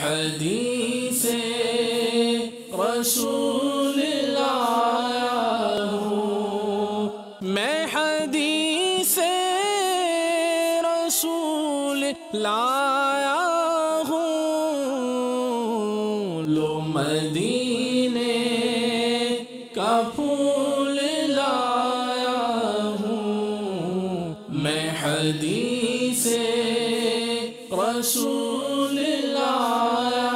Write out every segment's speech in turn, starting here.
حدیث رسول لایا ہوں، میں حدیث رسول لایا ہوں، لو مدینے کا پھول لایا ہوں، میں حدیث رسول لایا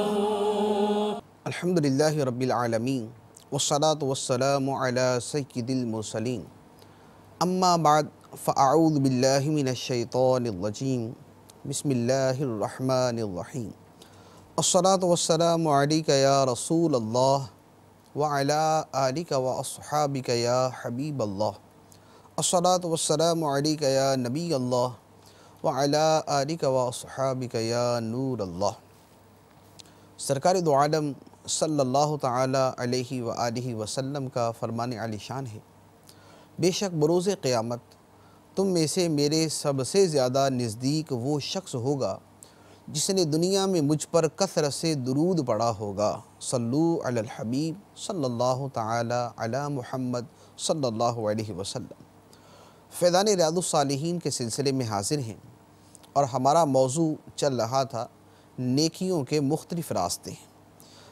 ہوں۔ الحمدللہ رب العالمین والصلاة والسلام علی سید المرسلین، اما بعد فاعوذ باللہ من الشیطان الرجیم، بسم اللہ الرحمن الرحیم، الصلاة والسلام علیک یا رسول اللہ وعلی آلک واصحابک یا حبیب اللہ، الصلاة والسلام علیک یا نبی اللہ وعلی آلک واصحابک یا نور اللہ۔ سرکار دو عالم صلی اللہ تعالی علیہ وآلہ وسلم کا فرمان عالی شان ہے، بے شک بروز قیامت تم میں سے میرے سب سے زیادہ نزدیک وہ شخص ہوگا جس نے دنیا میں مجھ پر کثرت سے درود پڑھا ہوگا۔ صلو علی الحبیب صلی اللہ تعالی علی محمد صلی اللہ علیہ وسلم۔ فیضان ریاض الصالحین کے سلسلے میں حاضر ہیں اور ہمارا موضوع چل رہا تھا نیکیوں کے مختلف راستے،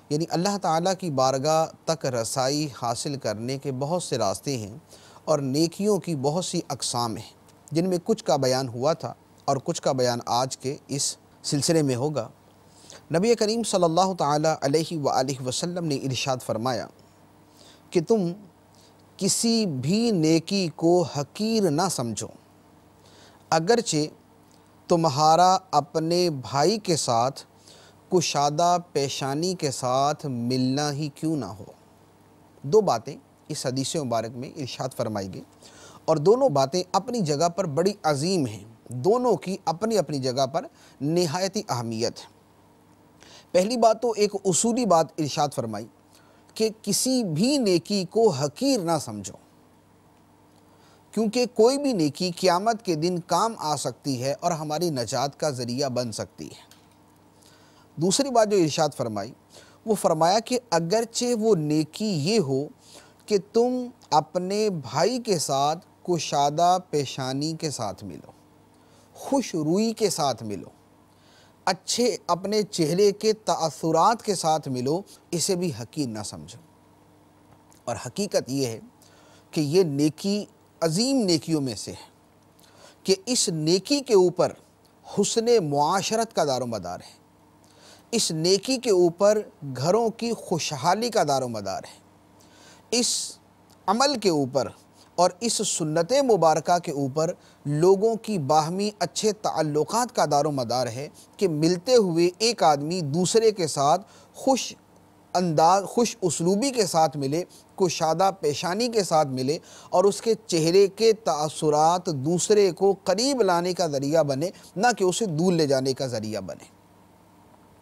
یعنی اللہ تعالیٰ کی بارگاہ تک رسائی حاصل کرنے کے بہت سے راستے ہیں اور نیکیوں کی بہت سی اقسام ہیں، جن میں کچھ کا بیان ہوا تھا اور کچھ کا بیان آج کے اس سلسلے میں ہوگا۔ نبی کریم صلی اللہ تعالیٰ علیہ وآلہ وسلم نے ارشاد فرمایا کہ تم کسی بھی نیکی کو حقیر نہ سمجھو، اگرچہ تمہارا اپنے بھائی کے ساتھ کشادہ پیشانی کے ساتھ ملنا ہی کیوں نہ ہو۔ دو باتیں اس حدیث مبارک میں ارشاد فرمائی گئی اور دونوں باتیں اپنی جگہ پر بڑی عظیم ہیں، دونوں کی اپنی اپنی جگہ پر نہایت اہمیت ہے۔ پہلی بات تو ایک اصولی بات ارشاد فرمائی کہ کسی بھی نیکی کو حقیر نہ سمجھو، کیونکہ کوئی بھی نیکی قیامت کے دن کام آ سکتی ہے اور ہماری نجات کا ذریعہ بن سکتی ہے۔ دوسری بات جو ارشاد فرمائی وہ فرمایا کہ اگرچہ وہ نیکی یہ ہو کہ تم اپنے بھائی کے ساتھ کشادہ پیشانی کے ساتھ ملو، خوش روئی کے ساتھ ملو، اچھے اپنے چہرے کے تأثرات کے ساتھ ملو، اسے بھی حقیر نہ سمجھو۔ اور حقیقت یہ ہے کہ یہ نیکی عظیم نیکیوں میں سے ہے کہ اس نیکی کے اوپر حسن معاشرت کا دار و مدار ہے، اس نیکی کے اوپر گھروں کی خوشحالی کا دار و مدار ہے، اس عمل کے اوپر اور اس سنت مبارکہ کے اوپر لوگوں کی باہمی اچھے تعلقات کا دار و مدار ہے کہ ملتے ہوئے ایک آدمی دوسرے کے ساتھ خوش اسلوبی کے ساتھ ملے، کشادہ پیشانی کے ساتھ ملے اور اس کے چہرے کے تأثرات دوسرے کو قریب لانے کا ذریعہ بنے، نہ کہ اسے دور لے جانے کا ذریعہ بنے۔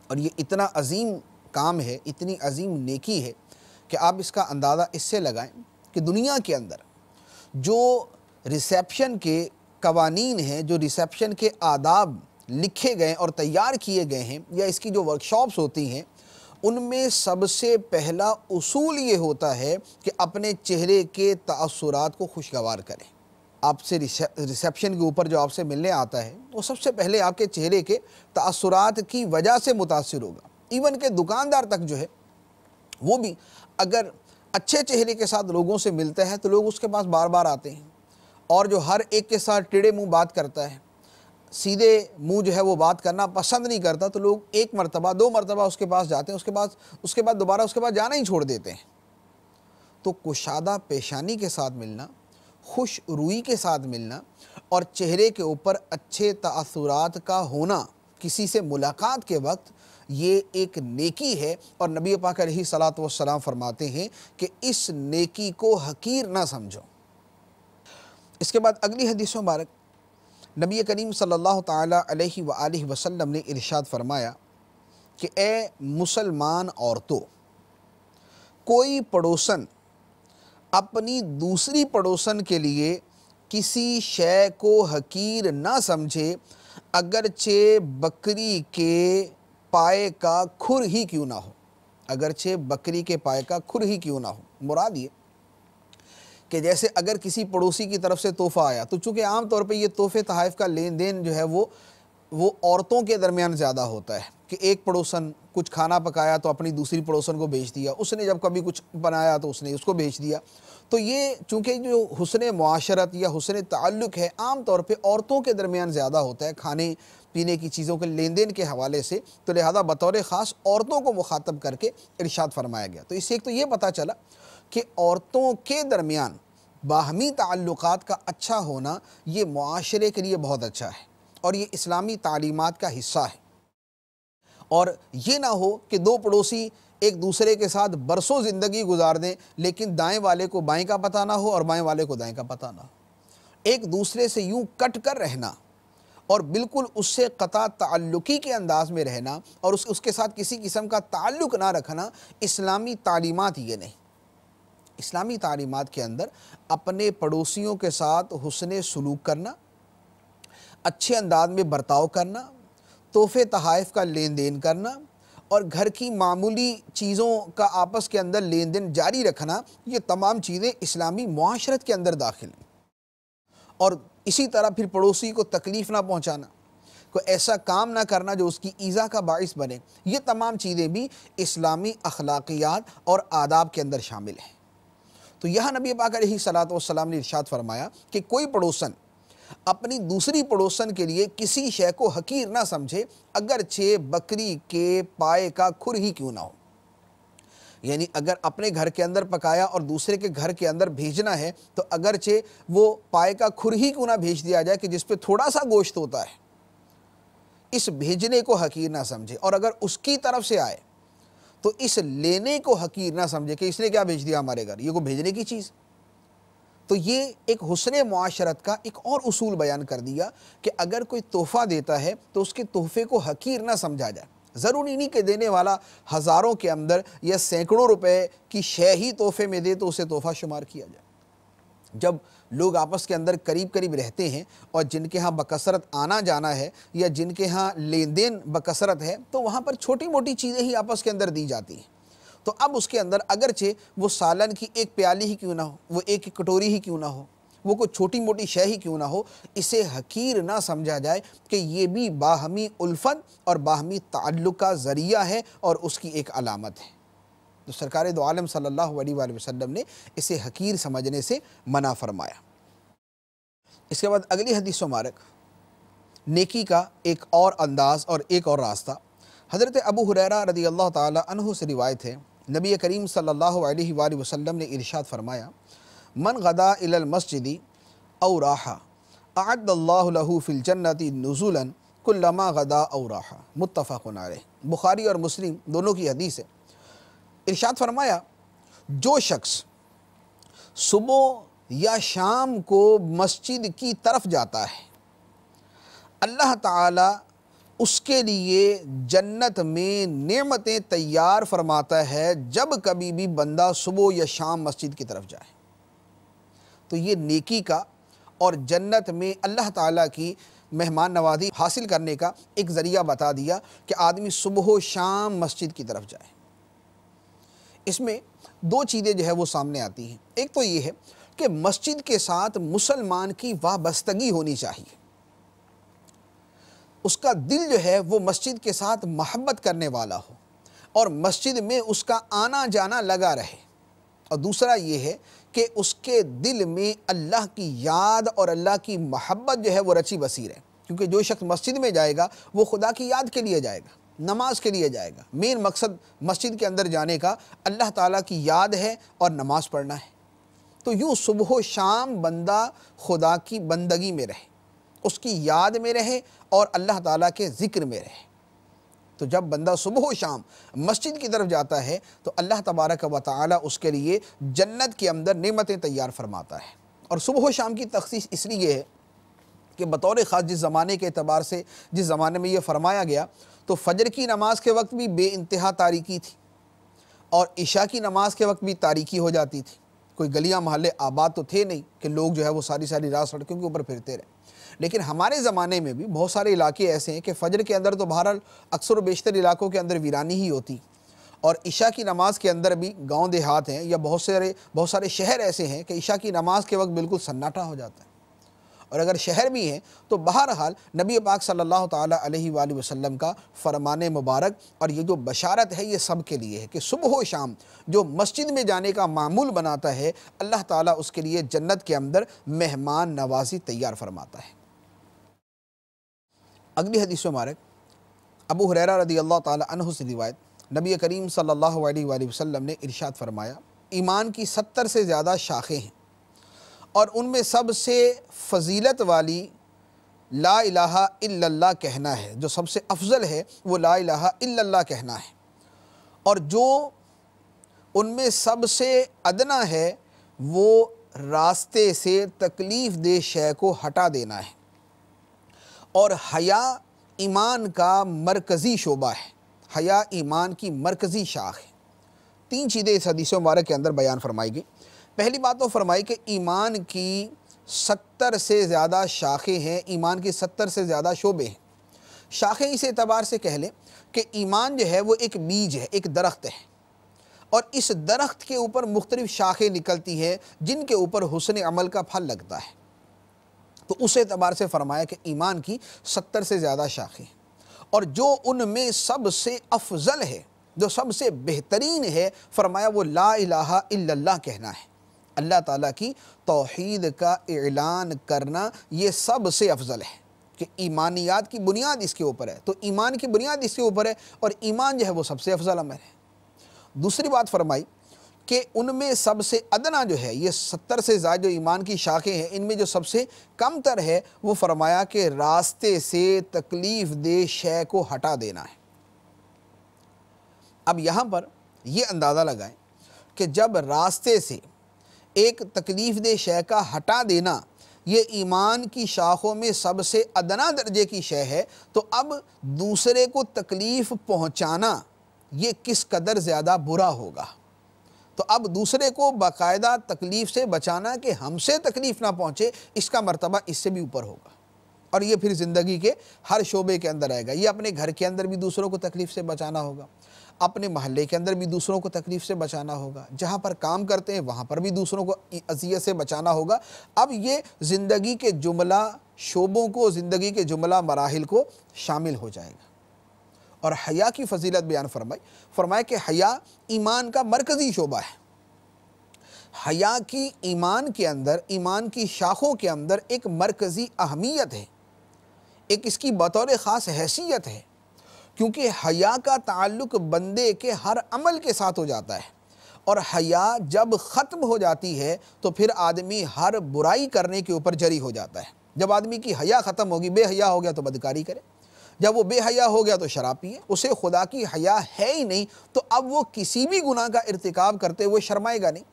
اور یہ اتنا عظیم کام ہے، اتنی عظیم نیکی ہے کہ آپ اس کا اندازہ اس سے لگائیں کہ دنیا کے اندر جو ریسیپشن کے قوانین ہیں، جو ریسیپشن کے آداب لکھے گئے اور تیار کیے گئے ہیں، یا اس کی جو ورکشاپس ہوتی ہیں، ان میں سب سے پہلا اصول یہ ہوتا ہے کہ اپنے چہرے کے تأثرات کو خوشگوار کریں۔ آپ سے ریسیپشن کے اوپر جو آپ سے ملنے آتا ہے وہ سب سے پہلے آپ کے چہرے کے تأثرات کی وجہ سے متاثر ہوگا۔ ایون کہ دکاندار تک جو ہے وہ بھی اگر اچھے چہرے کے ساتھ لوگوں سے ملتا ہے تو لوگ اس کے پاس بار بار آتے ہیں، اور جو ہر ایک کے ساتھ ٹیڑے منہ بات کرتا ہے، سیدھے منہ جو ہے وہ بات کرنا پسند نہیں کرتا، تو لوگ ایک مرتبہ دو مرتبہ اس کے پاس جاتے ہیں، اس کے بعد دوبارہ اس کے پاس جانا ہی چھوڑ دیتے ہیں۔ تو کشادہ پیشانی کے ساتھ ملنا، خوش روئی کے ساتھ ملنا اور چہرے کے اوپر اچھے تأثرات کا ہونا کسی سے ملاقات کے وقت، یہ ایک نیکی ہے، اور نبی پاک علیہ الصلوۃ والسلام فرماتے ہیں کہ اس نیکی کو حقیر نہ سمجھو۔ اس کے بعد اگلی حدیث مبارک نبی کریم صلی اللہ تعالیٰ علیہ وآلہ وسلم نے ارشاد فرمایا کہ اے مسلمان عورتوں، کوئی پڑوسن اپنی دوسری پڑوسن کے لیے کسی شے کو حقیر نہ سمجھے، اگرچہ بکری کے پائے کا کھر ہی کیوں نہ ہو، اگرچہ بکری کے پائے کا کھر ہی کیوں نہ ہو۔ مراد یہ کہ جیسے اگر کسی پڑوسی کی طرف سے تحفہ آیا تو چونکہ عام طور پہ یہ تحفے تحائف کا لین دین جو ہے وہ عورتوں کے درمیان زیادہ ہوتا ہے کہ ایک پڑوسن کچھ کھانا پکایا تو اپنی دوسری پڑوسن کو بھیج دیا، اس نے جب کبھی کچھ بنایا تو اس نے اس کو بھیج دیا۔ تو یہ چونکہ جو حسن معاشرت یا حسن تعلق ہے عام طور پہ عورتوں کے درمیان زیادہ ہوتا ہے کھانے پینے کی چیزوں کے لین دین کے حوالے سے، تو لہذا بطور خاص عورتوں کو مخاطب کر کے ارشاد فرمایا گیا۔ تو اس سے ایک تو یہ پتہ چلا کہ عورتوں کے درمیان باہمی تعلقات کا اچھا ہونا یہ معاشرے کے لیے بہت اچھا ہے اور یہ اسلامی تعلیمات کا حصہ ہے۔ اور یہ نہ ہو کہ دو پڑوسی ایک دوسرے کے ساتھ برسوں زندگی گزار دیں لیکن دائیں والے کو بائیں کا پتہ نہ ہو اور بائیں والے کو دائیں کا پتہ نہ ہو۔ ایک دوسرے سے یوں کٹ کر رہنا اور بالکل اس سے قطع تعلقی کے انداز میں رہنا اور اس کے ساتھ کسی قسم کا تعلق نہ رکھنا اسلامی تعلیمات یہ نہیں۔ اسلامی تعلیمات کے اندر اپنے پڑوسیوں کے ساتھ حسن سلوک کرنا، اچھے انداز میں برتاؤ کرنا، تحفے تحائف کا لین دین کرنا اور گھر کی معمولی چیزوں کا آپس کے اندر لین دین جاری رکھنا، یہ تمام چیزیں اسلامی معاشرت کے اندر داخل ہیں۔ اور اسی طرح پھر پڑوسی کو تکلیف نہ پہنچانا، کوئی ایسا کام نہ کرنا جو اس کی ایذا کا باعث بنے، یہ تمام چیزیں بھی اسلامی اخلاقیات اور آداب کے اندر شامل ہیں۔ تو یہاں نبی پاک علیہ الصلوۃ والسلام نے ارشاد فرمایا کہ کوئی پڑوسن اپنی دوسری پڑوسن کے لیے کسی شے کو حقیر نہ سمجھے اگرچہ بکری کے پائے کا کھر ہی کیوں نہ ہو۔ یعنی اگر اپنے گھر کے اندر پکایا اور دوسرے کے گھر کے اندر بھیجنا ہے تو اگرچہ وہ پائے کا کھر ہی کیوں نہ بھیج دیا جائے کہ جس پہ تھوڑا سا گوشت ہوتا ہے، اس بھیجنے کو حقیر نہ سمجھے، اور اگر اس کی طرف سے آئے تو اس لینے کو حقیر نہ سمجھے کہ اس نے کیا بھیج دیا ہمارے گھر، یہ کو بھیجنے کی چیز۔ تو یہ ایک حسن معاشرت کا ایک اور اصول بیان کر دیا کہ اگر کوئی تحفہ دیتا ہے تو اس کے تحفے کو حقیر نہ سمجھا جائے۔ ضروری نہیں کہ دینے والا ہزاروں کے اندر یا سینکڑوں روپے کی شے ہی تحفے میں دے تو اسے تحفہ شمار کیا جائے۔ جب لوگ آپس کے اندر قریب رہتے ہیں اور جن کے ہاں بکثرت آنا جانا ہے یا جن کے ہاں لین دین بکثرت ہے تو وہاں پر چھوٹی موٹی چیزیں ہی آپس کے اندر دی جاتی ہیں۔ تو اب اس کے اندر اگرچہ وہ سالن کی ایک پیالی ہی کیوں نہ ہو، وہ ایک کٹوری ہی کیوں نہ ہو، وہ کوئی چھوٹی موٹی شے ہی کیوں نہ ہو، اسے حقیر نہ سمجھا جائے کہ یہ بھی باہمی الفت اور باہمی تعلق کا ذریعہ ہے اور اس کی ایک علامت ہے۔ تو سرکار دو عالم صلی اللہ علیہ وآلہ وسلم نے اسے حقیر سمجھنے سے منع فرمایا۔ اس کے بعد اگلی حدیث مبارک نیکی کا ایک اور انداز اور ایک اور راستہ حضرت ابو ہریرہ رضی اللہ تعالی عنہ سے روایت ہے، نبی کریم صلی اللہ علیہ وآلہ وسلم نے ارشاد فرمایا، من غدا الی المسجد او راحا اعد اللہ له فی الجنۃ نزلا کلما غدا او راحا، متفق علیہ۔ بخاری اور مسلم دونوں کی حدیث ہے۔ ارشاد فرمایا جو شخص صبح یا شام کو مسجد کی طرف جاتا ہے اللہ تعالی اس کے لیے جنت میں نعمتیں تیار فرماتا ہے جب کبھی بھی بندہ صبح یا شام مسجد کی طرف جائے۔ تو یہ نیکی کا اور جنت میں اللہ تعالیٰ کی مہمان نوازی حاصل کرنے کا ایک ذریعہ بتا دیا کہ آدمی صبح و شام مسجد کی طرف جائے۔ اس میں دو چیزیں جو ہے وہ سامنے آتی ہیں۔ ایک تو یہ ہے کہ مسجد کے ساتھ مسلمان کی وابستگی ہونی چاہیے، اس کا دل جو ہے وہ مسجد کے ساتھ محبت کرنے والا ہو اور مسجد میں اس کا آنا جانا لگا رہے۔ اور دوسرا یہ ہے کہ اس کے دل میں اللہ کی یاد اور اللہ کی محبت جو ہے وہ رچی بسی رہے، کیونکہ جو شخص مسجد میں جائے گا وہ خدا کی یاد کے لیے جائے گا، نماز کے لیے جائے گا۔ مین مقصد مسجد کے اندر جانے کا اللہ تعالیٰ کی یاد ہے اور نماز پڑھنا ہے۔ تو یوں صبح و شام بندہ خدا کی بندگی میں رہے، اس کی یاد میں رہے اور اللہ تعالیٰ کے ذکر میں رہے۔ تو جب بندہ صبح و شام مسجد کی طرف جاتا ہے تو اللہ تبارک و تعالیٰ اس کے لیے جنت کے اندر نعمتیں تیار فرماتا ہے۔ اور صبح و شام کی تخصیص اس لیے ہے کہ بطور خاص جس زمانے کے اعتبار سے جس زمانے میں یہ فرمایا گیا تو فجر کی نماز کے وقت بھی بے انتہا تاریکی تھی اور عشاء کی نماز کے وقت بھی تاریکی ہو جاتی تھی، کوئی گلیاں محلے آباد تو تھے نہیں کہ لوگ جو ہے وہ ساری ساری رات سڑکوں کے اوپر پھرتے رہے، لیکن ہمارے زمانے میں بھی بہت سارے علاقے ایسے ہیں کہ فجر کے اندر تو بہرحال اکثر و بیشتر علاقوں کے اندر ویرانی ہی ہوتی، اور عشاء کی نماز کے اندر بھی گاؤں دیہات ہیں یا بہت سارے شہر ایسے ہیں کہ عشاء کی نماز کے وقت بالکل سناٹا ہو جاتا ہے، اور اگر شہر بھی ہیں تو بہرحال نبی پاک صلی اللہ تعالیٰ علیہ وآلہ وسلم کا فرمان مبارک اور یہ جو بشارت ہے یہ سب کے لیے ہے کہ صبح و شام جو مسجد میں جانے کا معمول بناتا ہے، اللہ تعالیٰ اس کے لیے جنت کے اندر مہمان نوازی تیار فرماتا ہے۔ اگلی حدیث مبارک ابو ہریرہ رضی اللہ تعالیٰ عنہ سے روایت، نبی کریم صلی اللہ علیہ وآلہ وسلم نے ارشاد فرمایا، ایمان کی 70 سے زیادہ شاخیں ہیں اور ان میں سب سے فضیلت والی لا الہ الا اللہ کہنا ہے، جو سب سے افضل ہے وہ لا الہ الا اللہ کہنا ہے، اور جو ان میں سب سے ادنا ہے وہ راستے سے تکلیف دہ شے کو ہٹا دینا ہے، اور حیا ایمان کا مرکزی شعبہ ہے، حیا ایمان کی مرکزی شاخ ہے۔ 3 چیزیں اس حدیث مبارک کے اندر بیان فرمائی گئی۔ پہلی بات تو فرمائی کہ ایمان کی 70 سے زیادہ شاخیں ہیں، ایمان کی 70 سے زیادہ شعبے ہیں۔ شاخیں اس اعتبار سے کہہ لیں کہ ایمان جو ہے وہ ایک بیج ہے، ایک درخت ہے، اور اس درخت کے اوپر مختلف شاخیں نکلتی ہیں جن کے اوپر حسن عمل کا پھل لگتا ہے، تو اس اعتبار سے فرمایا کہ ایمان کی 70 سے زیادہ شاخیں ہیں، اور جو ان میں سب سے افضل ہے، جو سب سے بہترین ہے، فرمایا وہ لا الہ الا اللہ کہنا ہے، اللہ تعالیٰ کی توحید کا اعلان کرنا، یہ سب سے افضل ہے کہ ایمانیات کی بنیاد اس کے اوپر ہے، تو ایمان کی بنیاد اس کے اوپر ہے، اور ایمان جو ہے وہ سب سے افضل عمل ہے۔ دوسری بات فرمائی کہ ان میں سب سے ادنا جو ہے، یہ 70 سے زیادہ جو ایمان کی شاخیں ہیں، ان میں جو سب سے کم تر ہے وہ فرمایا کہ راستے سے تکلیف دہ شے کو ہٹا دینا ہے۔ اب یہاں پر یہ اندازہ لگائیں کہ جب راستے سے ایک تکلیف دہ شے کا ہٹا دینا یہ ایمان کی شاخوں میں سب سے ادنا درجے کی شے ہے، تو اب دوسرے کو تکلیف پہنچانا یہ کس قدر زیادہ برا ہوگا۔ تو اب دوسرے کو باقاعدہ تکلیف سے بچانا کہ ہم سے تکلیف نہ پہنچے، اس کا مرتبہ اس سے بھی اوپر ہوگا، اور یہ پھر زندگی کے ہر شعبے کے اندر آئے گا۔ یہ اپنے گھر کے اندر بھی دوسروں کو تکلیف سے بچانا ہوگا، اپنے محلے کے اندر بھی دوسروں کو تکلیف سے بچانا ہوگا، جہاں پر کام کرتے ہیں وہاں پر بھی دوسروں کو اذیت سے بچانا ہوگا۔ اب یہ زندگی کے جملہ شعبوں کو، زندگی کے جملہ مراحل کو شامل ہو جائے گا۔ اور حیا کی فضیلت بیان فرمایا کہ حیا ایمان کا مرکزی شعبہ ہے۔ حیا کی ایمان کے اندر، ایمان کی شاخوں کے اندر ایک مرکزی اہمیت ہے، ایک اس کی بطور خاص حیثیت ہے، کیونکہ حیا کا تعلق بندے کے ہر عمل کے ساتھ ہو جاتا ہے، اور حیا جب ختم ہو جاتی ہے تو پھر آدمی ہر برائی کرنے کے اوپر جری ہو جاتا ہے۔ جب آدمی کی حیا ختم ہوگی، بے حیا ہو گیا تو بدکاری کرے، جب وہ بے حیا ہو گیا تو شراب پیے، اسے خدا کی حیا ہے ہی نہیں، تو اب وہ کسی بھی گناہ کا ارتکاب کرتے ہوئے شرمائے گا نہیں۔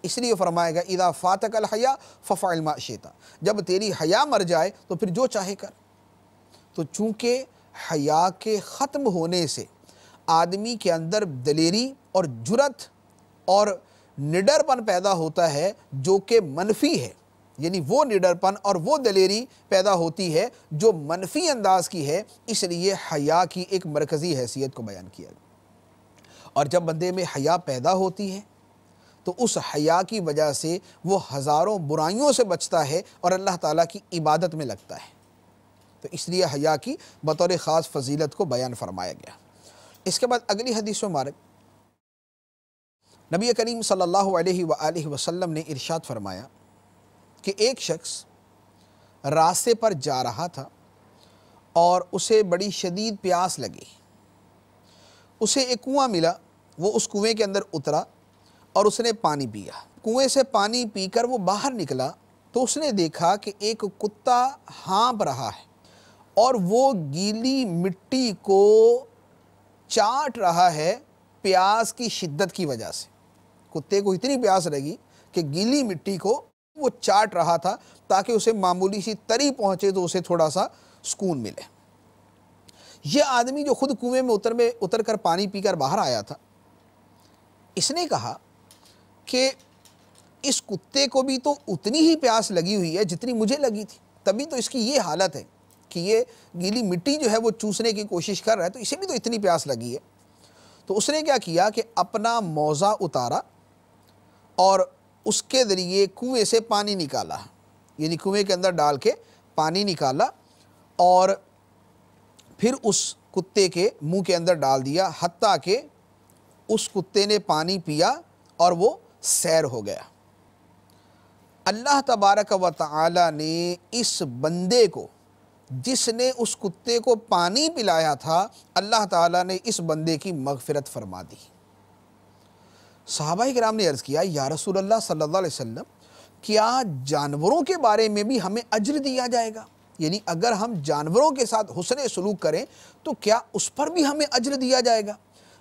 اس لیے فرمائے گا اذا فاتک الحیا ففعل ما شئت، جب تیری حیا مر جائے تو پھر جو چاہے کر۔ تو چونکہ حیا کے ختم ہونے سے آدمی کے اندر دلیری اور جرأت اور نڈر پن پیدا ہوتا ہے جو کہ منفی ہے، یعنی وہ نڈر پن اور وہ دلیری پیدا ہوتی ہے جو منفی انداز کی ہے، اس لیے حیا کی ایک مرکزی حیثیت کو بیان کیا گیا۔ اور جب بندے میں حیا پیدا ہوتی ہے تو اس حیا کی وجہ سے وہ ہزاروں برائیوں سے بچتا ہے اور اللہ تعالیٰ کی عبادت میں لگتا ہے، تو اس لیے حیا کی بطور خاص فضیلت کو بیان فرمایا گیا۔ اس کے بعد اگلی حدیث مبارک نبی کریم صلی اللہ علیہ وآلہ وسلم نے ارشاد فرمایا کہ ایک شخص راستے پر جا رہا تھا اور اسے بڑی شدید پیاس لگی، اسے ایک کنواں ملا، وہ اس کنویں کے اندر اترا اور اس نے پانی پیا۔ کنویں سے پانی پی کر وہ باہر نکلا تو اس نے دیکھا کہ ایک کتا ہانپ رہا ہے اور وہ گیلی مٹی کو چاٹ رہا ہے پیاس کی شدت کی وجہ سے۔ کتے کو اتنی پیاس لگی کہ گیلی مٹی کو وہ چاٹ رہا تھا تاکہ اسے معمولی سی تری پہنچے تو اسے تھوڑا سا سکون ملے۔ یہ آدمی جو خود کنویں میں اتر کر پانی پی کر باہر آیا تھا، اس نے کہا کہ اس کتے کو بھی تو اتنی ہی پیاس لگی ہوئی ہے جتنی مجھے لگی تھی، تبھی تو اس کی یہ حالت ہے کہ یہ گیلی مٹی جو ہے وہ چوسنے کی کوشش کر رہا ہے، تو اسے بھی تو اتنی پیاس لگی ہے۔ تو اس نے کیا کیا کہ اپنا موزہ اتارا اور اس کے ذریعے کنویں سے پانی نکالا، یعنی کنویں کے اندر ڈال کے پانی نکالا اور پھر اس کتے کے منہ کے اندر ڈال دیا، حتیٰ کہ اس کتے نے پانی پیا اور وہ سیر ہو گیا۔ اللہ تبارک و تعالی نے اس بندے کو، جس نے اس کتے کو پانی پلایا تھا، اللہ تعالیٰ نے اس بندے کی مغفرت فرما دی۔ صحابہ کرام نے عرض کیا، یا رسول اللہ صلی اللہ علیہ وسلم، کیا جانوروں کے بارے میں بھی ہمیں اجر دیا جائے گا؟ یعنی اگر ہم جانوروں کے ساتھ حسن سلوک کریں تو کیا اس پر بھی ہمیں اجر دیا جائے گا؟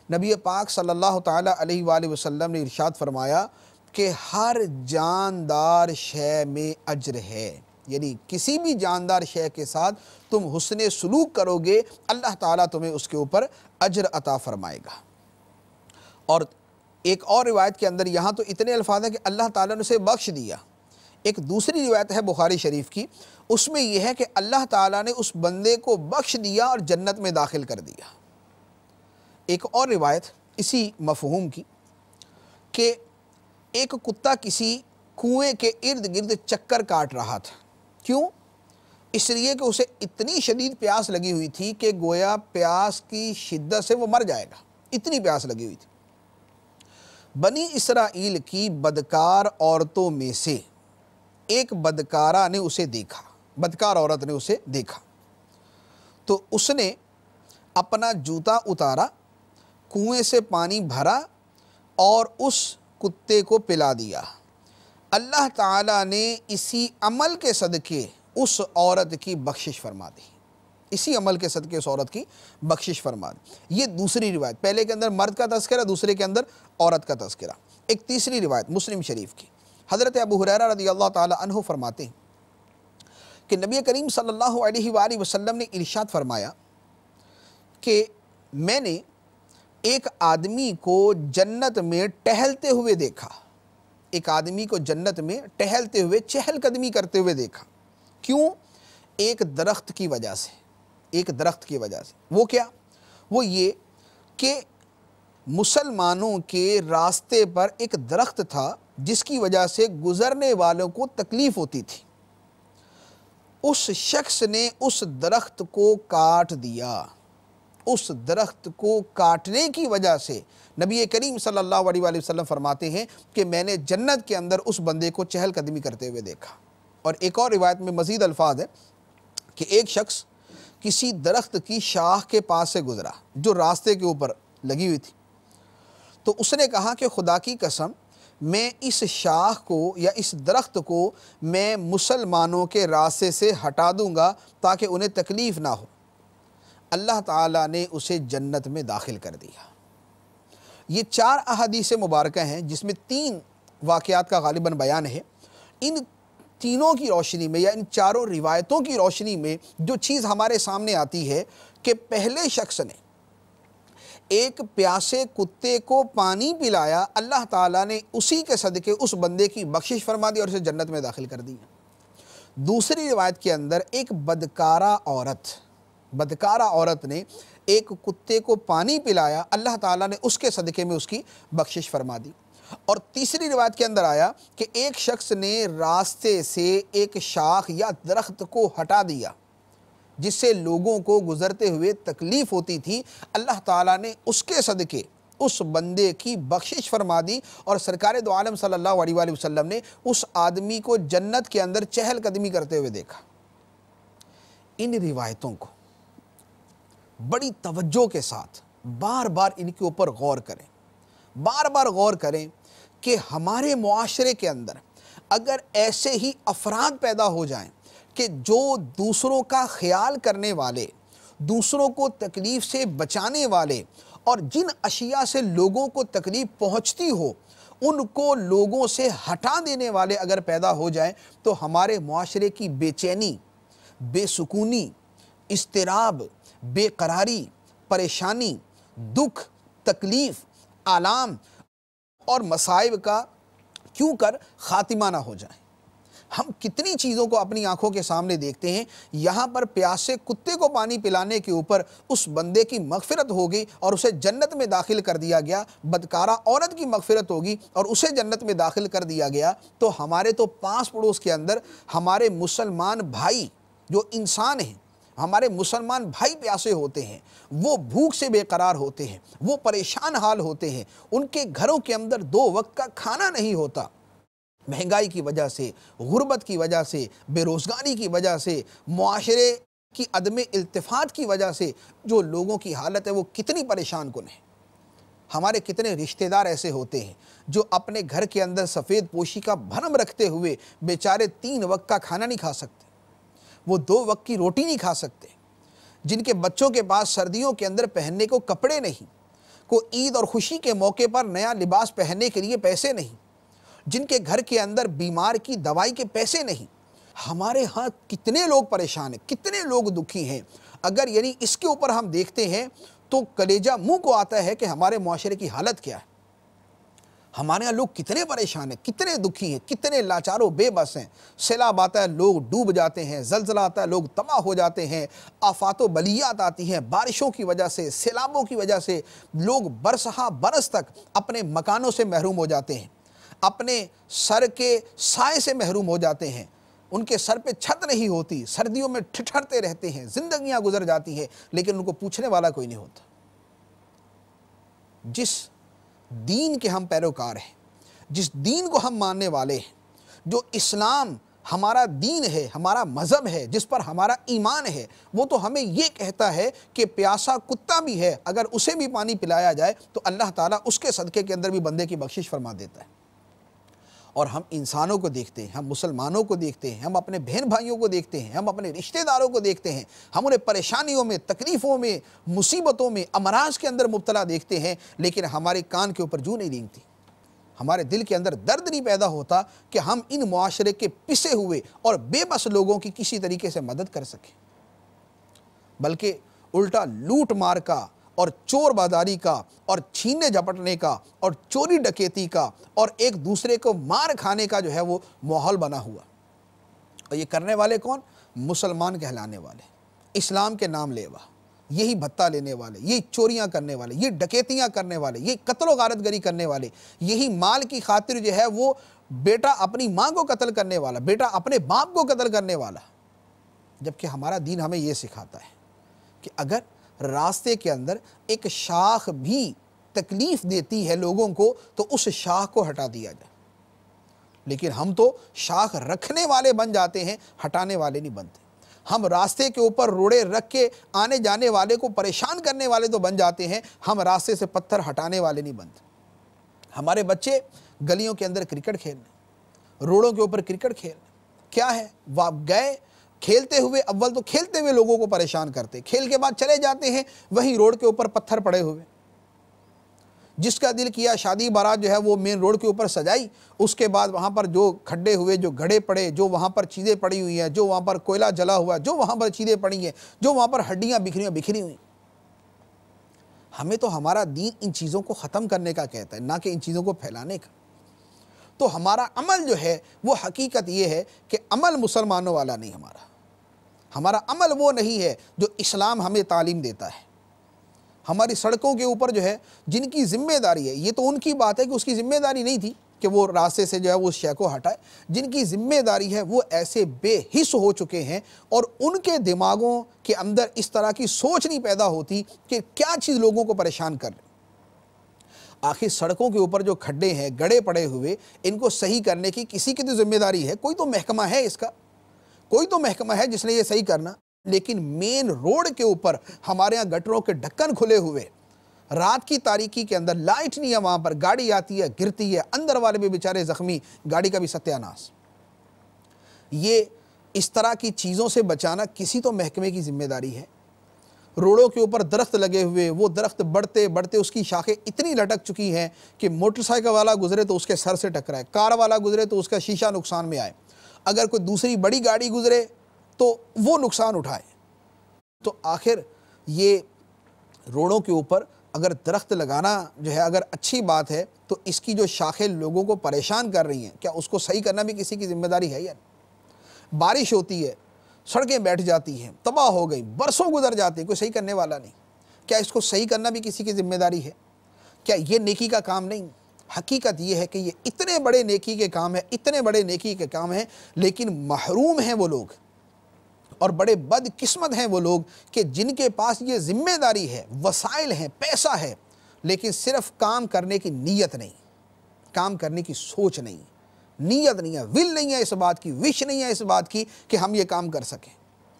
نبی پاک صلی اللہ تعالیٰ علیہ وآلہ وسلم نے ارشاد فرمایا کہ ہر جاندار شے میں اجر ہے، یعنی کسی بھی جاندار شے کے ساتھ تم حسن سلوک کرو گے، اللہ تعالیٰ تمہیں اس کے اوپر اجر عطا فرمائے گا۔ اور ایک اور روایت کے اندر یہاں تو اتنے الفاظ ہیں کہ اللہ تعالیٰ نے اسے بخش دیا۔ ایک دوسری روایت ہے بخاری شریف کی، اس میں یہ ہے کہ اللہ تعالیٰ نے اس بندے کو بخش دیا اور جنت میں داخل کر دیا۔ ایک اور روایت اسی مفہوم کی کہ ایک کتا کسی کنویں کے ارد گرد چکر کاٹ رہا تھا، کیوں؟ اس لیے کہ اسے اتنی شدید پیاس لگی ہوئی تھی کہ گویا پیاس کی شدت سے وہ مر جائے گا، اتنی پیاس لگی ہوئی تھی۔ بنی اسرائیل کی بدکار عورتوں میں سے ایک بدکارہ نے اسے دیکھا، بدکار عورت نے اسے دیکھا، تو اس نے اپنا جوتا اتارا، کنویں سے پانی بھرا اور اس کتے کو پلا دیا۔ اللہ تعالیٰ نے اسی عمل کے صدقے اس عورت کی بخشش فرما دی، اسی عمل کے صدقے اس عورت کی بخشش فرما دی۔ یہ دوسری روایت، پہلے کے اندر مرد کا تذکرہ، دوسرے کے اندر عورت کا تذکرہ۔ ایک تیسری روایت مسلم شریف کی، حضرت ابو ہریرہ رضی اللہ تعالی عنہ فرماتے ہیں کہ نبی کریم صلی اللہ علیہ وآلہ وسلم نے ارشاد فرمایا کہ میں نے ایک آدمی کو جنت میں ٹہلتے ہوئے دیکھا، ایک آدمی کو جنت میں ٹہلتے ہوئے، چہل قدمی کرتے ہوئے دیکھا۔ کیوں؟ ایک درخت کی وجہ سے، ایک درخت کی وجہ سے۔ وہ کیا؟ وہ یہ کہ مسلمانوں کے راستے پر ایک درخت تھا جس کی وجہ سے گزرنے والوں کو تکلیف ہوتی تھی، اس شخص نے اس درخت کو کاٹ دیا۔ اس درخت کو کاٹنے کی وجہ سے نبی کریم صلی اللہ علیہ وآلہ وسلم فرماتے ہیں کہ میں نے جنت کے اندر اس بندے کو چہل قدمی کرتے ہوئے دیکھا۔ اور ایک اور روایت میں مزید الفاظ ہے کہ ایک شخص کسی درخت کی شاخ کے پاس سے گزرا جو راستے کے اوپر لگی ہوئی تھی، تو اس نے کہا کہ خدا کی قسم میں اس شاخ کو یا اس درخت کو میں مسلمانوں کے راستے سے ہٹا دوں گا تاکہ انہیں تکلیف نہ ہو۔ اللہ تعالیٰ نے اسے جنت میں داخل کر دیا۔ یہ 4 احادیث مبارکہ ہیں جس میں 3 واقعات کا غالباً بیان ہے۔ ان تینوں کی روشنی میں یا ان 4 روایتوں کی روشنی میں جو چیز ہمارے سامنے آتی ہے کہ پہلے شخص نے ایک پیاسے کتے کو پانی پلایا، اللہ تعالیٰ نے اسی کے صدقے اس بندے کی بخشش فرما دی اور اسے جنت میں داخل کر دیا۔ دوسری روایت کے اندر ایک بدکارہ عورت نے ایک کتے کو پانی پلایا، اللہ تعالیٰ نے اس کے صدقے میں اس کی بخشش فرما دی۔ اور تیسری روایت کے اندر آیا کہ ایک شخص نے راستے سے ایک شاخ یا درخت کو ہٹا دیا جس سے لوگوں کو گزرتے ہوئے تکلیف ہوتی تھی، اللہ تعالیٰ نے اس کے صدقے اس بندے کی بخشش فرما دی اور سرکار دو عالم صلی اللہ علیہ وآلہ وسلم نے اس آدمی کو جنت کے اندر چہل قدمی کرتے ہوئے دیکھا۔ ان روایتوں کو بڑی توجہ کے ساتھ بار بار ان کے اوپر غور کریں، بار بار غور کریں کہ ہمارے معاشرے کے اندر اگر ایسے ہی افراد پیدا ہو جائیں کہ جو دوسروں کا خیال کرنے والے، دوسروں کو تکلیف سے بچانے والے اور جن اشیاء سے لوگوں کو تکلیف پہنچتی ہو ان کو لوگوں سے ہٹا دینے والے اگر پیدا ہو جائیں تو ہمارے معاشرے کی بے چینی، بے سکونی، اضطراب، بے قراری، پریشانی، دکھ، تکلیف، آلام اور مصائب کا کیوں کر خاتمہ نہ ہو جائے۔ ہم کتنی چیزوں کو اپنی آنکھوں کے سامنے دیکھتے ہیں، یہاں پر پیاسے کتے کو پانی پلانے کے اوپر اس بندے کی مغفرت ہوگی اور اسے جنت میں داخل کر دیا گیا، بدکارہ عورت کی مغفرت ہوگی اور اسے جنت میں داخل کر دیا گیا، تو ہمارے تو پاس پڑوس کے اندر ہمارے مسلمان بھائی جو انسان ہیں، ہمارے مسلمان بھائی پیاسے ہوتے ہیں، وہ بھوک سے بے قرار ہوتے ہیں، وہ پریشان حال ہوتے ہیں، ان کے گھروں کے اندر 2 وقت کا کھانا نہیں ہوتا، مہنگائی کی وجہ سے، غربت کی وجہ سے، بے روزگاری کی وجہ سے، معاشرے کی عدم التفات کی وجہ سے جو لوگوں کی حالت ہے وہ کتنی پریشان کن ہے۔ ہمارے کتنے رشتہ دار ایسے ہوتے ہیں جو اپنے گھر کے اندر سفید پوشی کا بھرم رکھتے ہوئے بیچارے 3 وقت کا کھانا نہیں کھا سکتے، وہ 2 وقت کی روٹی نہیں کھا سکتے، جن کے بچوں کے پاس سردیوں کے اندر پہننے کو کپڑے نہیں، کو عید اور خوشی کے موقع پر نیا لباس پہننے کے لیے پیسے نہیں، جن کے گھر کے اندر بیمار کی دوائی کے پیسے نہیں۔ ہمارے ہاں کتنے لوگ پریشان ہیں، کتنے لوگ دکھی ہیں۔ اگر یعنی اس کے اوپر ہم دیکھتے ہیں تو کلیجہ منہ کو آتا ہے کہ ہمارے معاشرے کی حالت کیا ہے۔ ہمارے یہاں لوگ کتنے پریشان ہیں، کتنے دکھی ہیں، کتنے لاچار و بے بس ہیں۔ سیلاب آتا ہے، لوگ ڈوب جاتے ہیں، زلزلہ آتا ہے، لوگ تباہ ہو جاتے ہیں، آفات و بلیات آتی ہیں، بارشوں کی وجہ سے، سیلابوں کی وجہ سے لوگ برسہا برس تک اپنے مکانوں سے محروم ہو جاتے ہیں، اپنے سر کے سائے سے محروم ہو جاتے ہیں، ان کے سر پہ چھت نہیں ہوتی، سردیوں میں ٹھٹھرتے رہتے ہیں، زندگیاں گزر جاتی ہیں، لیکن ان کو پوچھنے والا کوئی نہیں ہوتا۔ جس دین کے ہم پیروکار ہیں، جس دین کو ہم ماننے والے ہیں، جو اسلام ہمارا دین ہے، ہمارا مذہب ہے، جس پر ہمارا ایمان ہے، وہ تو ہمیں یہ کہتا ہے کہ پیاسا کتا بھی ہے، اگر اسے بھی پانی پلایا جائے تو اللہ تعالیٰ اس کے صدقے کے اندر بھی بندے کی بخشش فرما دیتا ہے۔ اور ہم انسانوں کو دیکھتے ہیں، ہم مسلمانوں کو دیکھتے ہیں، ہم اپنے بہن بھائیوں کو دیکھتے ہیں، ہم اپنے رشتہ داروں کو دیکھتے ہیں، ہم انہیں پریشانیوں میں، تکلیفوں میں، مصیبتوں میں، امراض کے اندر مبتلا دیکھتے ہیں، لیکن ہمارے کان کے اوپر جوں نہیں رینگتی، ہمارے دل کے اندر درد نہیں پیدا ہوتا کہ ہم ان معاشرے کے پسے ہوئے اور بے بس لوگوں کی کسی طریقے سے مدد کر سکیں، بلکہ الٹا لوٹ مار کا اور چور بازاری کا اور چھیننے جھپٹنے کا اور چوری ڈکیتی کا اور ایک دوسرے کو مار کھانے کا جو ہے وہ ماحول بنا ہوا۔ اور یہ کرنے والے کون؟ مسلمان کہلانے والے، اسلام کے نام لیوا، یہی بھتہ لینے والے، یہی چوریاں کرنے والے، یہ ڈکیتیاں کرنے والے، یہ قتل و غارت گری کرنے والے، یہی مال کی خاطر جو ہے وہ بیٹا اپنی ماں کو قتل کرنے والا، بیٹا اپنے باپ کو قتل کرنے والا۔ جبکہ ہمارا دین ہمیں یہ سکھاتا ہے کہ اگر راستے کے اندر ایک شاخ بھی تکلیف دیتی ہے لوگوں کو تو اس شاخ کو ہٹا دیا جائے، لیکن ہم تو شاخ رکھنے والے بن جاتے ہیں، ہٹانے والے نہیں بنتے۔ ہم راستے کے اوپر روڑے رکھ کے آنے جانے والے کو پریشان کرنے والے تو بن جاتے ہیں، ہم راستے سے پتھر ہٹانے والے نہیں بنتے۔ ہمارے بچے گلیوں کے اندر کرکٹ کھیلنے، روڑوں کے اوپر کرکٹ کھیلنے، کیا ہے وہ گئے کھیلتے ہوئے، اول تو کھیلتے ہوئے لوگوں کو پریشان کرتے، کھیل کے بعد چلے جاتے ہیں وہیں روڈ کے اوپر پتھر پڑے ہوئے۔ جس کا دل کیا شادی بارات جو ہے وہ مین روڈ کے اوپر سجائی، اس کے بعد وہاں پر جو کھڈے ہوئے، جو گڑھے پڑے، جو وہاں پر چیزیں پڑی ہوئی ہیں، جو وہاں پر کوئلہ جلا ہوا، جو وہاں پر چیزیں پڑی ہیں، جو وہاں پر ہڈیاں بکھری ہوئی۔ ہمیں تو ہمارا دین ان چیزوں کو ختم کرنے کا کہتا ہے، نہ کہ ان چیزوں کو پھیلانے کا۔ تو ہمارا عمل جو ہے وہ حقیقت یہ ہے کہ عمل مسلمانوں والا نہیں، ہمارا عمل وہ نہیں ہے جو اسلام ہمیں تعلیم دیتا ہے۔ ہماری سڑکوں کے اوپر جو ہے جن کی ذمہ داری ہے، یہ تو ان کی بات ہے کہ اس کی ذمہ داری نہیں تھی کہ وہ راستے سے جو ہے وہ اس شے کو ہٹائے، جن کی ذمہ داری ہے وہ ایسے بے حس ہو چکے ہیں اور ان کے دماغوں کے اندر اس طرح کی سوچ نہیں پیدا ہوتی کہ کیا چیز لوگوں کو پریشان کر رہے۔ آخر سڑکوں کے اوپر جو کھڈے ہیں، گڑھے پڑے ہوئے، ان کو صحیح کرنے کی کسی کی تو ذمہ داری ہے، کوئی تو محکمہ ہے اس کا، کوئی تو محکمہ ہے جس نے یہ صحیح کرنا۔ لیکن مین روڈ کے اوپر ہمارے ہاں گٹروں کے ڈھکن کھلے ہوئے، رات کی تاریکی کے اندر لائٹ نہیں ہے، وہاں پر گاڑی آتی ہے، گرتی ہے، اندر والے بھی بیچارے زخمی، گاڑی کا بھی ستیہ ناس۔ یہ اس طرح کی چیزوں سے بچانا کسی تو محکمے کی ذمہ داری ہے۔ روڈوں کے اوپر درخت لگے ہوئے، وہ درخت بڑھتے بڑھتے اس کی شاخیں اتنی لٹک چکی ہیں کہ موٹر سائیکل والا گزرے تو اس کے سر سے ٹکرائے، کار والا گزرے تو اس کا شیشہ نقصان میں آئے، اگر کوئی دوسری بڑی گاڑی گزرے تو وہ نقصان اٹھائے۔ تو آخر یہ روڈوں کے اوپر اگر درخت لگانا جو ہے اگر اچھی بات ہے تو اس کی جو شاخیں لوگوں کو پریشان کر رہی ہیں، کیا اس کو صحیح کرنا بھی کسی کی ذمہ داری ہے یا نہیں؟ بارش ہوتی ہے، سڑکیں بیٹھ جاتی ہیں، تباہ ہو گئی، برسوں گزر جاتے ہیں، کوئی صحیح کرنے والا نہیں، کیا اس کو صحیح کرنا بھی کسی کی ذمہ داری ہے؟ کیا یہ نیکی کا کام نہیں؟ حقیقت یہ ہے کہ یہ اتنے بڑے نیکی کے کام ہیں، اتنے بڑے نیکی کے کام ہیں، لیکن محروم ہیں وہ لوگ، اور بڑے بد قسمت ہیں وہ لوگ کہ جن کے پاس یہ ذمہ داری ہے، وسائل ہیں، پیسہ ہے، لیکن صرف کام کرنے کی نیت نہیں، کام کرنے کی سوچ نہیں، نیت نہیں ہے، ول نہیں ہے اس بات کی، وش نہیں ہے اس بات کی کہ ہم یہ کام کر سکیں،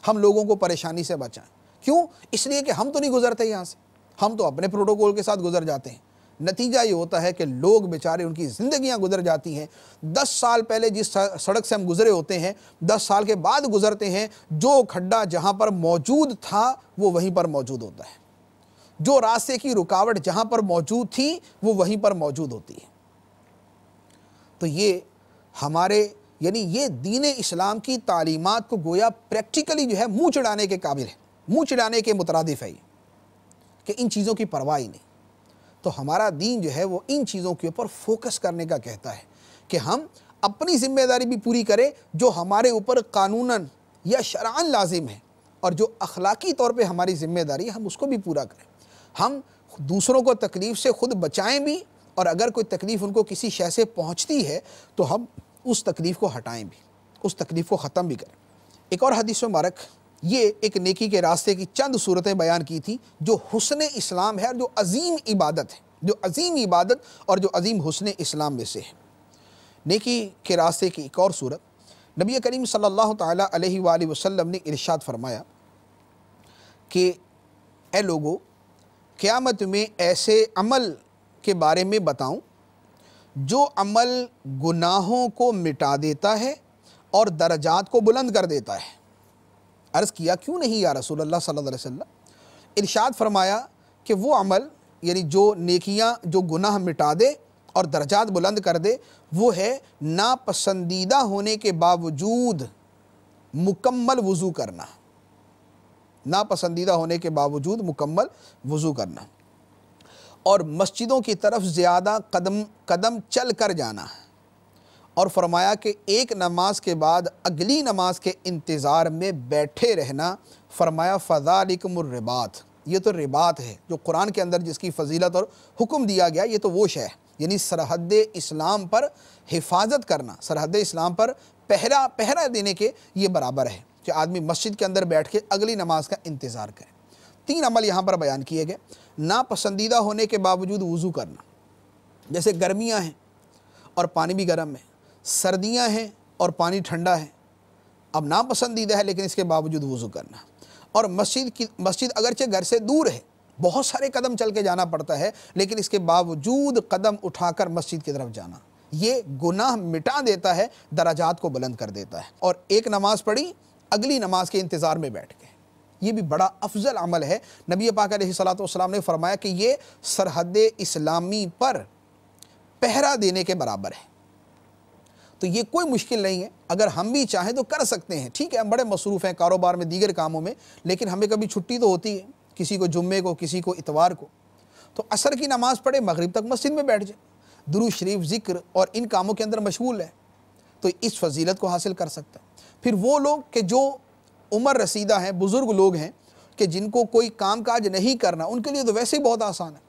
ہم لوگوں کو پریشانی سے بچائیں۔ کیوں؟ اس لیے کہ ہم تو نہیں گزرتے یہاں سے، ہم تو اپنے پروٹوکول کے ساتھ گزر جاتے ہیں۔ نتیجہ یہ ہوتا ہے کہ لوگ بیچارے ان کی زندگیاں گزر جاتی ہیں، 10 سال پہلے جس سڑک سے ہم گزرے ہوتے ہیں 10 سال کے بعد گزرتے ہیں، جو کھڈا جہاں پر موجود تھا وہ وہیں پر موجود ہوتا ہے، جو راستے کی رکاوٹ جہاں پر موجود تھی وہ وہیں پر موجود ہوتی ہے۔ تو یہ ہمارے یعنی یہ دین اسلام کی تعلیمات کو گویا پریکٹیکلی جو ہے منہ چڑھانے کے قابل ہے، منہ چڑھانے کے مترادف ہے یہ، کہ ان چیزوں کی پرواہ ہی نہیں۔ تو ہمارا دین جو ہے وہ ان چیزوں کے اوپر فوکس کرنے کا کہتا ہے کہ ہم اپنی ذمہ داری بھی پوری کریں جو ہمارے اوپر قانوناً یا شرعاً لازم ہے، اور جو اخلاقی طور پہ ہماری ذمہ داری ہے ہم اس کو بھی پورا کریں۔ ہم دوسروں کو تکلیف سے خود بچائیں بھی، اور اگر کوئی تکلیف ان کو کسی شے سے پہنچتی ہے تو ہم اس تکلیف کو ہٹائیں بھی، اس تکلیف کو ختم بھی کریں۔ ایک اور حدیث مبارک، یہ ایک نیکی کے راستے کی چند صورتیں بیان کی تھی جو حسن اسلام ہے اور جو عظیم عبادت ہے، جو عظیم عبادت اور جو عظیم حسن اسلام میں سے ہے۔ نیکی کے راستے کی ایک اور صورت، نبی کریم صلی اللہ تعالیٰ علیہ وآلہ وسلم نے ارشاد فرمایا کہ اے لوگو، قیامت میں ایسے عمل کے بارے میں بتاؤں جو عمل گناہوں کو مٹا دیتا ہے اور درجات کو بلند کر دیتا ہے۔ عرض کیا کیوں نہیں یا رسول اللہ صلی اللہ علیہ وسلم؟ ارشاد فرمایا کہ وہ عمل یعنی جو نیکیاں جو گناہ مٹا دے اور درجات بلند کر دے وہ ہے ناپسندیدہ ہونے کے باوجود مکمل وضو کرنا، ناپسندیدہ ہونے کے باوجود مکمل وضو کرنا، اور مسجدوں کی طرف زیادہ قدم چل کر جانا، اور فرمایا کہ ایک نماز کے بعد اگلی نماز کے انتظار میں بیٹھے رہنا، فرمایا فذالکم الرباط، یہ تو رباط ہے جو قرآن کے اندر جس کی فضیلت اور حکم دیا گیا، یہ تو وہ شے ہے، یعنی سرحد اسلام پر حفاظت کرنا، سرحد اسلام پر پہرا دینے کے یہ برابر ہے کہ آدمی مسجد کے اندر بیٹھ کے اگلی نماز کا انتظار کرے۔ 3 عمل یہاں پر بیان کیے گئے۔ ناپسندیدہ ہونے کے باوجود وضو کرنا، جیسے گرمیاں ہیں اور پانی بھی گرم ہے، سردیاں ہیں اور پانی ٹھنڈا ہے، اب ناپسندیدہ ہے لیکن اس کے باوجود وضو کرنا، اور مسجد اگرچہ گھر سے دور ہے، بہت سارے قدم چل کے جانا پڑتا ہے، لیکن اس کے باوجود قدم اٹھا کر مسجد کی طرف جانا، یہ گناہ مٹا دیتا ہے، درجات کو بلند کر دیتا ہے۔ اور ایک نماز پڑھی اگلی نماز کے انتظار میں بیٹھ کے، یہ بھی بڑا افضل عمل ہے۔ نبی پاک علیہ الصلوۃ والسلام نے فرمایا کہ یہ سرحد اسلامی پر پہرا دینے کے برابر ہے۔ تو یہ کوئی مشکل نہیں ہے، اگر ہم بھی چاہیں تو کر سکتے ہیں۔ ٹھیک ہے ہم بڑے مصروف ہیں کاروبار میں، دیگر کاموں میں، لیکن ہمیں کبھی چھٹی تو ہوتی ہے، کسی کو جمعے کو، کسی کو اتوار کو، تو عصر کی نماز پڑھے مغرب تک مسجد میں بیٹھ جائے، درود شریف، ذکر اور ان کاموں کے اندر مشغول ہے، تو اس فضیلت کو حاصل کر سکتا ہے۔ پھر وہ لوگ کہ جو عمر رسیدہ ہیں، بزرگ لوگ ہیں، کہ جن کو کوئی کام کاج نہیں کرنا، ان کے لیے تو ویسے ہی بہت آسان ہے،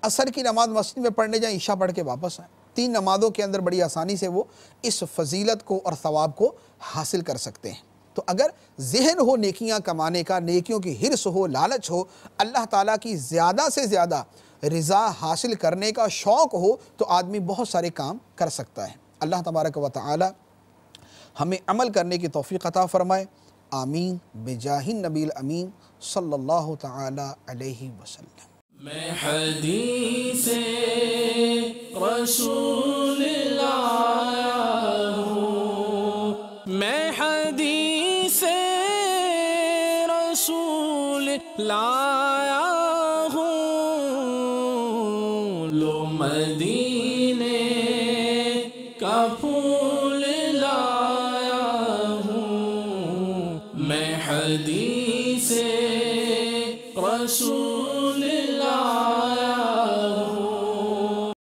عصر کی نماز مسجد میں پڑھنے جائیں، عشاء پڑھ کے واپس آئیں، 3 نمازوں کے اندر بڑی آسانی سے وہ اس فضیلت کو اور ثواب کو حاصل کر سکتے ہیں۔ تو اگر ذہن ہو نیکیاں کمانے کا، نیکیوں کی حرص ہو، لالچ ہو، اللہ تعالیٰ کی زیادہ سے زیادہ رضا حاصل کرنے کا شوق ہو، تو آدمی بہت سارے کام کر سکتا ہے۔ اللہ تبارک و تعالی ہمیں عمل کرنے کی توفیق عطا فرمائے، آمین بجاہ النبی الامین صلی اللہ تعالی علیہ وسلم۔ میں حدیث رسول لایا ہوں، میں حدیث رسول لایا ہوں، لو مدینے کا پھول لایا ہوں، میں حدیث